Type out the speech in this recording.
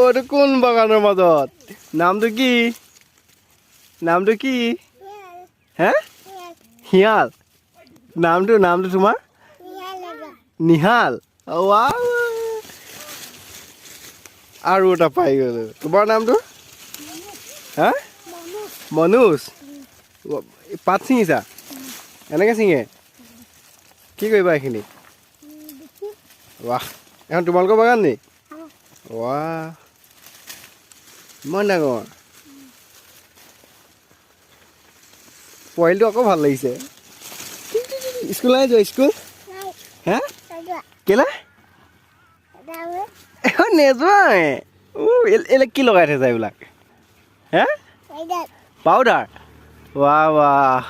এইটো কোন বাগানৰ মাজত নামটো কি হে শিয়াল নামটো তোমাৰ নিহাল আৰু এটা পাই গ'লো তোমাৰ নামটো হা মনোজ পাত ছিঙিছা এনেকৈ ছিঙে কি কৰিবা এইখিনি ৱাহ এখন তোমালোকৰ বাগান নি ৱাহ ইমান ডাঙৰ পোৱালিটো আকৌ ভাল লাগিছে স্কুল নাই যোৱা স্কুল হে কেলে নেযোৱা এইবিলাক কি লগাই থৈছা এইবিলাক হে পাউডাৰ ৱাহ